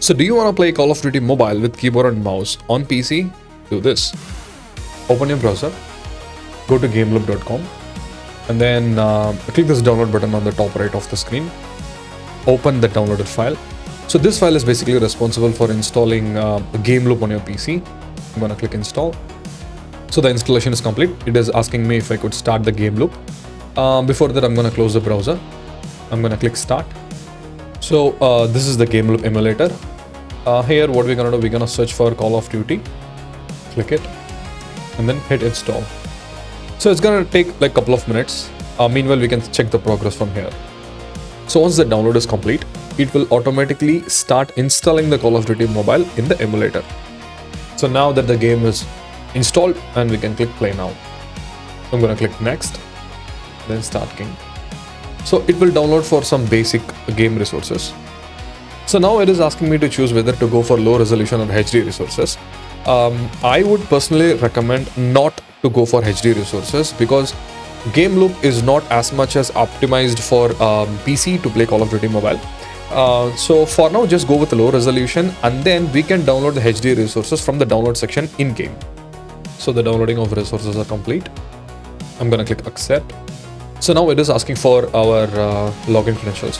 So do you want to play Call of Duty Mobile with keyboard and mouse on PC? Do this. Open your browser, go to GameLoop.com, and then click this download button on the top right of the screen. Open the downloaded file. So this file is basically responsible for installing GameLoop on your PC. I'm gonna click install. So the installation is complete. It is asking me if I could start the GameLoop. Before that, I'm gonna close the browser. I'm gonna click start. So this is the GameLoop emulator. Here what we're gonna do, we're gonna search for Call of Duty. Click it and then hit install. So it's gonna take like a couple of minutes. Meanwhile, we can check the progress from here. So once the download is complete, it will automatically start installing the Call of Duty Mobile in the emulator. So now that the game is installed, and we can click play now. I'm gonna click next, then start game. So it will download for some basic game resources. So now it is asking me to choose whether to go for low resolution or HD resources. I would personally recommend not to go for HD resources because GameLoop is not as much as optimized for PC to play Call of Duty Mobile. So for now, just go with low resolution, and then we can download the HD resources from the download section in game. So the downloading of resources are complete. I'm gonna click accept. So now it is asking for our login credentials.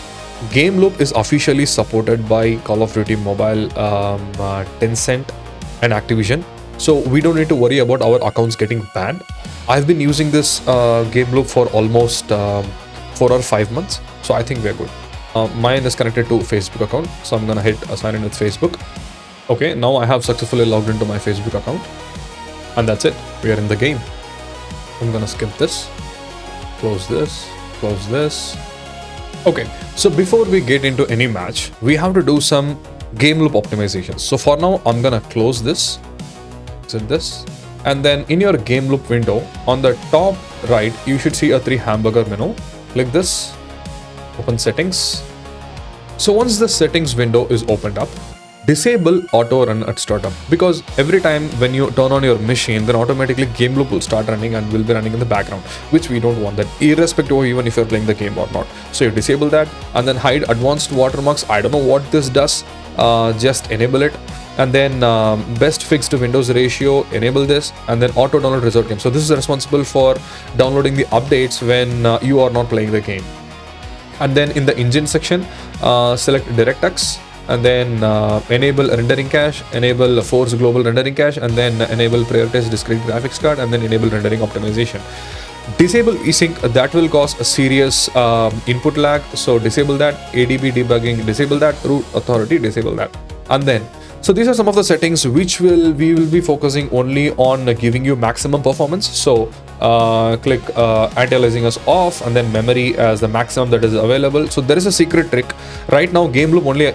GameLoop is officially supported by Call of Duty Mobile, Tencent and Activision. So we don't need to worry about our accounts getting banned. I've been using this GameLoop for almost 4 or 5 months. So I think we're good. Mine is connected to Facebook account. So I'm gonna hit sign in with Facebook. Okay, now I have successfully logged into my Facebook account. And that's it. We are in the game. I'm gonna skip this. Close this. Close this. Okay, so before we get into any match, we have to do some GameLoop optimizations. So for now, I'm gonna close this, exit this, and then in your GameLoop window, on the top right, you should see a 3 hamburger menu. Click this, open settings. So once the settings window is opened up, disable auto run at startup, because every time when you turn on your machine, then automatically GameLoop will start running and will be running in the background, which we don't want that, irrespective of even if you're playing the game or not. So you disable that, and then hide advanced watermarks. I don't know what this does, just enable it. And then best fixed Windows ratio, enable this, and then auto download resort game. So this is responsible for downloading the updates when you are not playing the game. And then in the engine section, select DirectX, and then enable rendering cache, enable force global rendering cache, and then enable prioritize discrete graphics card, and then enable rendering optimization. Disable async, that will cause a serious input lag, so disable that. ADB debugging, disable that. Root authority, disable that. And then so these are some of the settings which we will be focusing only on giving you maximum performance. So click anti-aliasing as off, and then memory as the maximum that is available. So there is a secret trick. Right now GameLoop only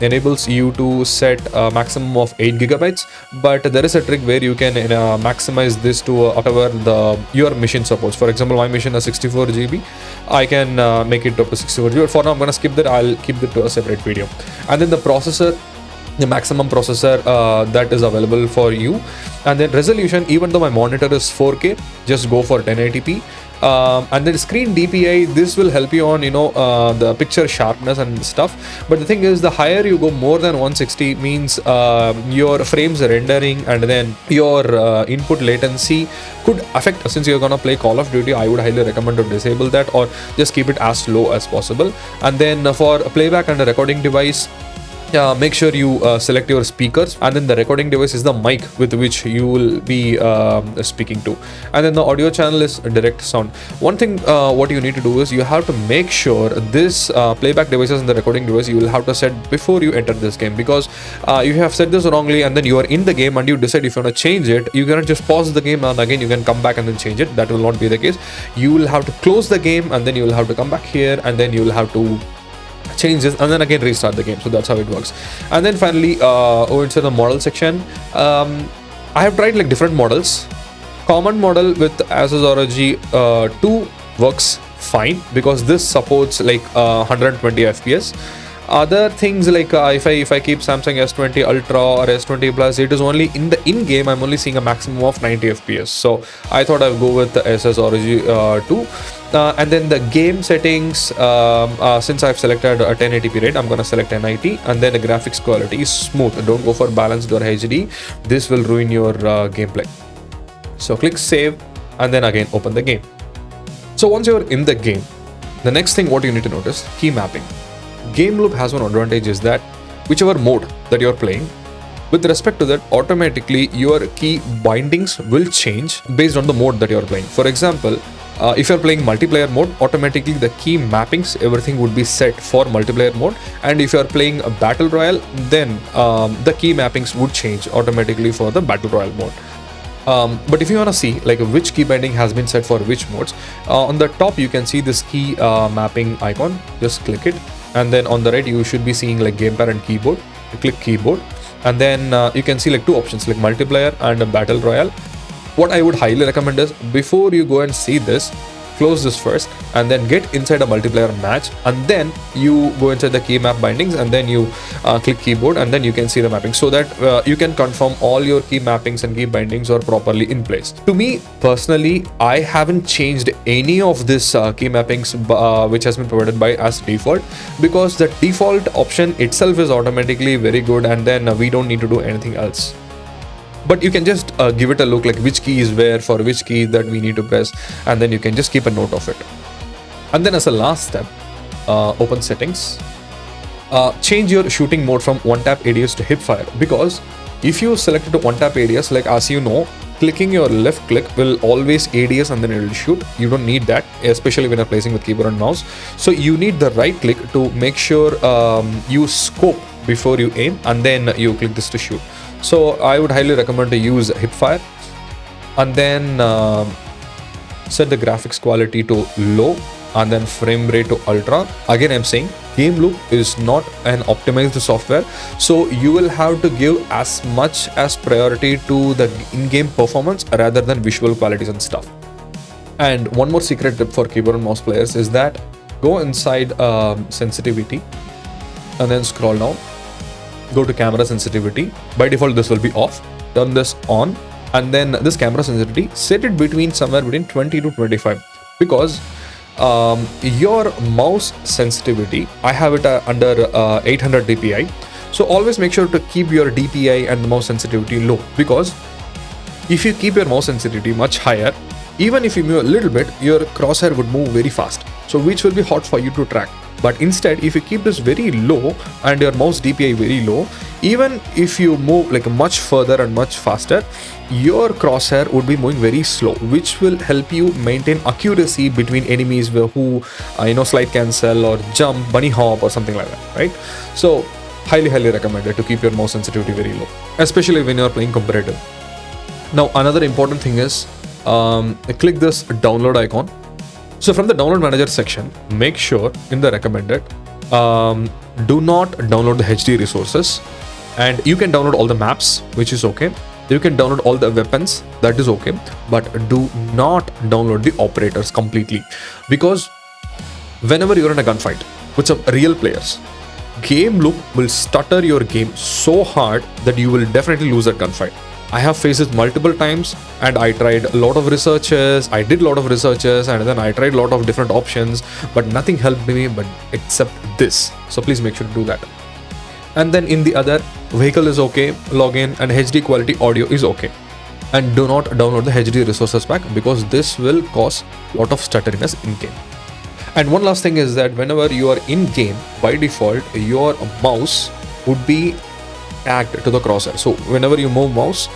enables you to set a maximum of 8 gigabytes, but there is a trick where you can maximize this to whatever your machine supports. For example, my machine has 64 GB. I can make it up to 64 GB. For now, I'm gonna skip that. I'll keep it to a separate video. And then the processor, the maximum processor that is available for you. And then resolution, even though my monitor is 4K, just go for 1080p. And then screen DPI, this will help you on the picture sharpness and stuff. But the thing is, the higher you go, more than 160 means your frames rendering and then your input latency could affect. Since you're gonna play Call of Duty, I would highly recommend to disable that or just keep it as low as possible. And then for playback and a recording device, make sure you select your speakers, and then the recording device is the mic with which you will be speaking to, and then the audio channel is direct sound. One thing what you need to do is you have to make sure this playback devices and the recording device you will have to set before you enter this game, because if you have set this wrongly and then you are in the game and you decide if you want to change it, you cannot just pause the game and again you can come back and then change it. That will not be the case. You will have to close the game and then you will have to come back here and then you will have to change this and then again restart the game. So that's how it works. And then finally over to the model section, I have tried like different models. Common model with Asus ROG 2 works fine because this supports like 120 FPS. Other things like if I keep Samsung S20 Ultra or S20 Plus, it is only in the in-game I'm only seeing a maximum of 90 FPS. So I thought I'll go with the Asus ROG 2. And then the game settings, since I've selected a 1080p rate, I'm gonna select 1080, and then the graphics quality is smooth. Don't go for balanced or HD. This will ruin your gameplay. So click save, and then again open the game. So once you're in the game, the next thing what you need to notice, key mapping. GameLoop has one advantage is that whichever mode that you're playing, with respect to that, automatically your key bindings will change based on the mode that you're playing. For example, if you're playing multiplayer mode, automatically the key mappings, everything would be set for multiplayer mode. And if you're playing a battle royale, then the key mappings would change automatically for the battle royale mode. But if you want to see like which key binding has been set for which modes, on the top you can see this key mapping icon. Just click it, and then on the right you should be seeing like gamepad and keyboard. You click keyboard, and then you can see like two options, like multiplayer and a battle royale. What I would highly recommend is, before you go and see this, close this first and then get inside a multiplayer match, and then you go inside the key map bindings, and then you click keyboard, and then you can see the mapping, so that you can confirm all your key mappings and key bindings are properly in place. To me personally, I haven't changed any of this key mappings which has been provided by as default, because the default option itself is automatically very good, and then we don't need to do anything else. But you can just give it a look, like which key is where for which key that we need to press, and then you can just keep a note of it. And then as a last step, open settings, change your shooting mode from one tap ADS to hip fire, because if you select it to one tap ADS, like as you know, clicking your left click will always ADS and then it will shoot. You don't need that, especially when you're placing with keyboard and mouse. So you need the right click to make sure you scope before you aim, and then you click this to shoot. So I would highly recommend to use hipfire, and then set the graphics quality to low, and then frame rate to ultra. Again, I'm saying GameLoop is not an optimized software, so you will have to give as much as priority to the in-game performance rather than visual qualities and stuff. And one more secret tip for keyboard and mouse players is that go inside sensitivity, and then scroll down. Go to camera sensitivity. By default, this will be off. Turn this on, and then this camera sensitivity, set it between somewhere between 20 to 25, because your mouse sensitivity, I have it under 800 dpi. So always make sure to keep your dpi and the mouse sensitivity low, because if you keep your mouse sensitivity much higher, even if you move a little bit, your crosshair would move very fast, so which will be hard for you to track. But instead, if you keep this very low and your mouse DPI very low, even if you move like much further and much faster, your crosshair would be moving very slow, which will help you maintain accuracy between enemies who slide cancel or jump, bunny hop or something like that, right? So highly recommended to keep your mouse sensitivity very low, especially when you're playing competitive. Now another important thing is click this download icon. So from the download manager section, make sure in the recommended, do not download the HD resources, and you can download all the maps, which is okay. You can download all the weapons, that is okay, but do not download the operators completely, because whenever you're in a gunfight with some real players, GameLoop will stutter your game so hard that you will definitely lose that gunfight. I have faced it multiple times, and I tried a lot of researches. I did a lot of researches, and then I tried a lot of different options, but nothing helped me but except this. So please make sure to do that. And then in the other, vehicle is okay, login, and HD quality audio is okay. And do not download the HD resources pack, because this will cause a lot of stutteriness in game. And one last thing is that whenever you are in game, by default, your mouse would be tagged to the crosshair. So whenever you move mouse,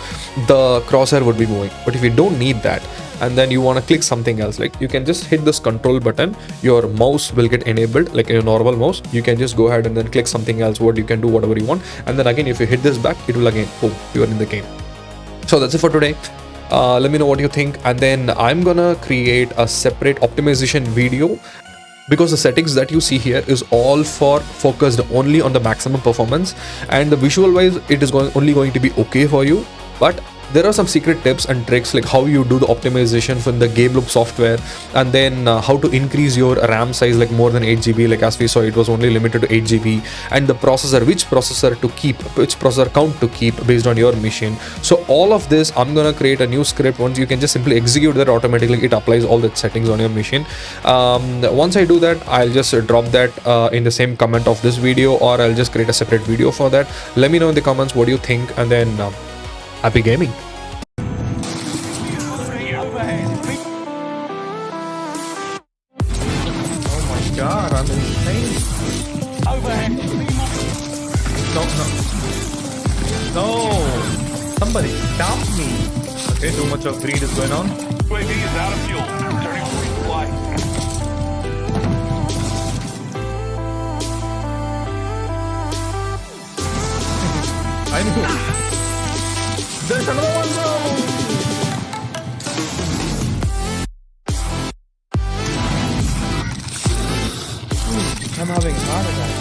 the crosshair would be moving. But if you don't need that, and then you want to click something else, like you can just hit this control button, your mouse will get enabled like a normal mouse. You can just go ahead and then click something else, what you can do whatever you want, and then again if you hit this back, it will again, boom, you are in the game. So that's it for today. Let me know what you think, and then I'm gonna create a separate optimization video, because the settings that you see here is all for focused only on the maximum performance, and the visual wise it is only going to be okay for you, but there are some secret tips and tricks like how you do the optimization from the GameLoop software, and then how to increase your RAM size like more than 8 GB. Like as we saw, it was only limited to 8 GB, and the processor, which processor to keep, which processor count to keep based on your machine. So all of this, I'm gonna create a new script. Once you can just simply execute that automatically, it applies all the settings on your machine. Once I do that, I'll just drop that in the same comment of this video, or I'll just create a separate video for that. Let me know in the comments what do you think, and then happy gaming. Oh my god, I'm insane. No, somebody stop me. Okay, too much of greed is going on. UAV is out of fuel. Turning for resupply. I know. There's another one, bro. I'm having a heart attack.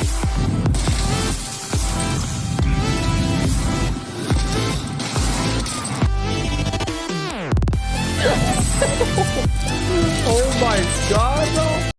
Oh my god, bro.